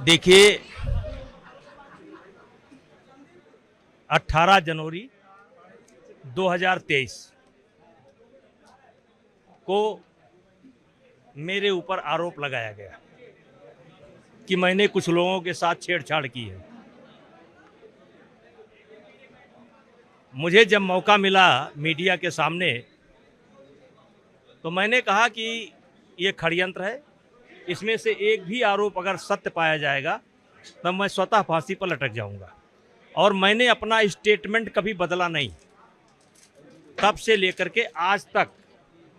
देखिए 18 जनवरी 2023 को मेरे ऊपर आरोप लगाया गया कि मैंने कुछ लोगों के साथ छेड़छाड़ की है। मुझे जब मौका मिला मीडिया के सामने तो मैंने कहा कि ये षड्यंत्र है, इसमें से एक भी आरोप अगर सत्य पाया जाएगा तब मैं स्वतः फांसी पर लटक जाऊंगा। और मैंने अपना स्टेटमेंट कभी बदला नहीं, तब से लेकर के आज तक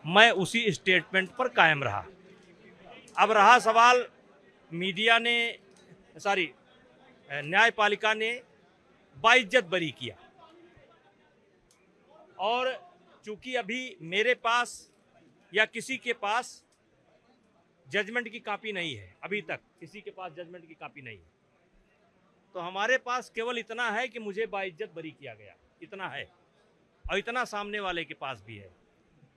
मैं उसी स्टेटमेंट पर कायम रहा। अब रहा सवाल मीडिया ने न्यायपालिका ने बाइज्जत बरी किया, और चूंकि अभी मेरे पास या किसी के पास जजमेंट की कॉपी नहीं है, अभी तक किसी के पास जजमेंट की कॉपी नहीं है, तो हमारे पास केवल इतना है कि मुझे बाइज्जत बरी किया गया, इतना है। और इतना सामने वाले के पास भी है।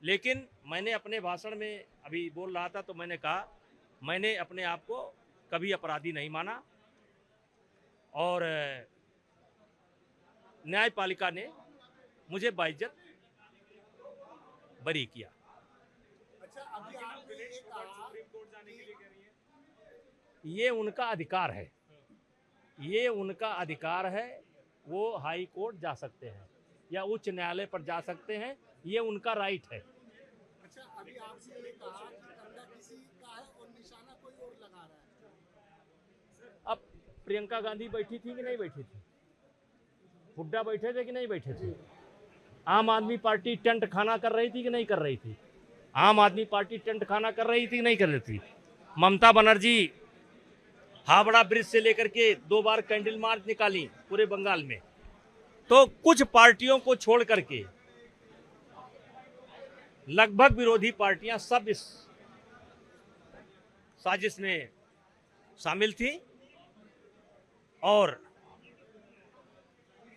लेकिन मैंने अपने भाषण में अभी बोल रहा था तो मैंने कहा मैंने अपने आप को कभी अपराधी नहीं माना, और न्यायपालिका ने मुझे बाइज्जत बरी किया। अच्छा, अभी आपने ये कहा सुप्रीम कोर्ट जाने के लिए कह रही है। ये उनका अधिकार है, ये उनका अधिकार है। वो हाई कोर्ट जा सकते हैं या उच्च न्यायालय पर जा सकते हैं, ये उनका राइट है। अच्छा, अभी आपसे ये कहा कि कंधा किसी का है और निशाना कोई और लगा रहा है। अब प्रियंका गांधी बैठी थी कि नहीं बैठी थी? हुड्डा बैठे थे कि नहीं बैठे थे? आम आदमी पार्टी टेंट खाना कर रही थी कि नहीं कर रही थी? आम आदमी पार्टी टेंट खाना कर रही थी कि नहीं कर रही थी? ममता बनर्जी हावड़ा ब्रिज से लेकर के 2 बार कैंडल मार्च निकाली पूरे बंगाल में। तो कुछ पार्टियों को छोड़ करके लगभग विरोधी पार्टियां सब इस साजिश में शामिल थी, और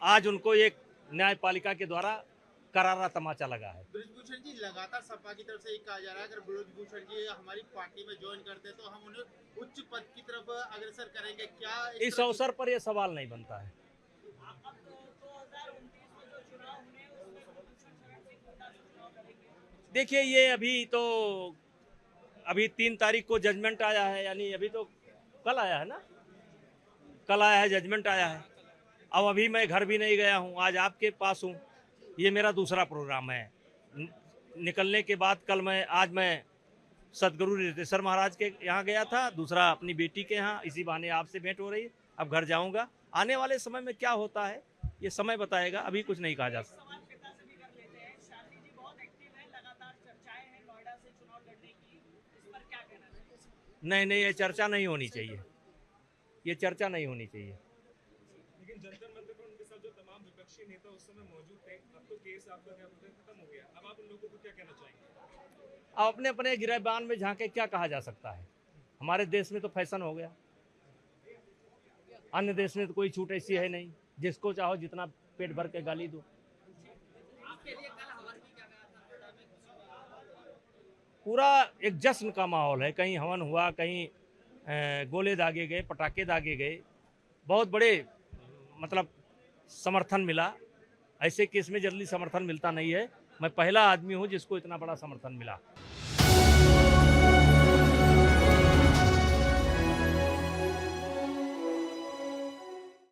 आज उनको एक न्यायपालिका के द्वारा करारा तमाचा लगा है। ब्रजभूषण जी, लगातार सपा की तरफ से ये कहा जा रहा है अगर ब्रजभूषण जी हमारी पार्टी में ज्वाइन करते तो हम उन्हें उच्च पद की तरफ अग्रसर करेंगे। क्या इस अवसर पर यह सवाल नहीं बनता है। देखिए, ये अभी 3 तारीख को जजमेंट आया है, यानी अभी तो कल आया है ना, कल आया है, जजमेंट आया है। अब अभी मैं घर भी नहीं गया हूँ, आज आपके पास हूँ। ये मेरा दूसरा प्रोग्राम है। निकलने के बाद आज मैं सदगुरु रिद्धेश्वर महाराज के यहाँ गया था, दूसरा अपनी बेटी के यहाँ, इसी बहाने आपसे भेंट हो रही है। अब घर जाऊँगा। आने वाले समय में क्या होता है ये समय बताएगा, अभी कुछ नहीं कहा जा सकता। नहीं, ये चर्चा नहीं होनी चाहिए, ये चर्चा नहीं होनी चाहिए। लेकिन जंतर मंतर पर उनके साथ जो तमाम विपक्षी नेता उस समय मौजूद थे, अब तो केस आपका क्या बोलते हैं खत्म हो गया, अब आप उन लोगों को क्या कहना चाहेंगे? अब अपने अपने गिरबान में झांके क्या कहा जा सकता है? हमारे देश में तो फैशन हो गया, अन्य देश में तो कोई छूट ऐसी है नहीं, जिसको चाहो जितना पेट भर के गाली दो। पूरा एक जश्न का माहौल है, कहीं हवन हुआ, कहीं गोले दागे गए, पटाखे दागे गए, बहुत बड़े मतलब समर्थन मिला। ऐसे केस में जल्दी समर्थन मिलता नहीं है। मैं पहला आदमी हूं जिसको इतना बड़ा समर्थन मिला।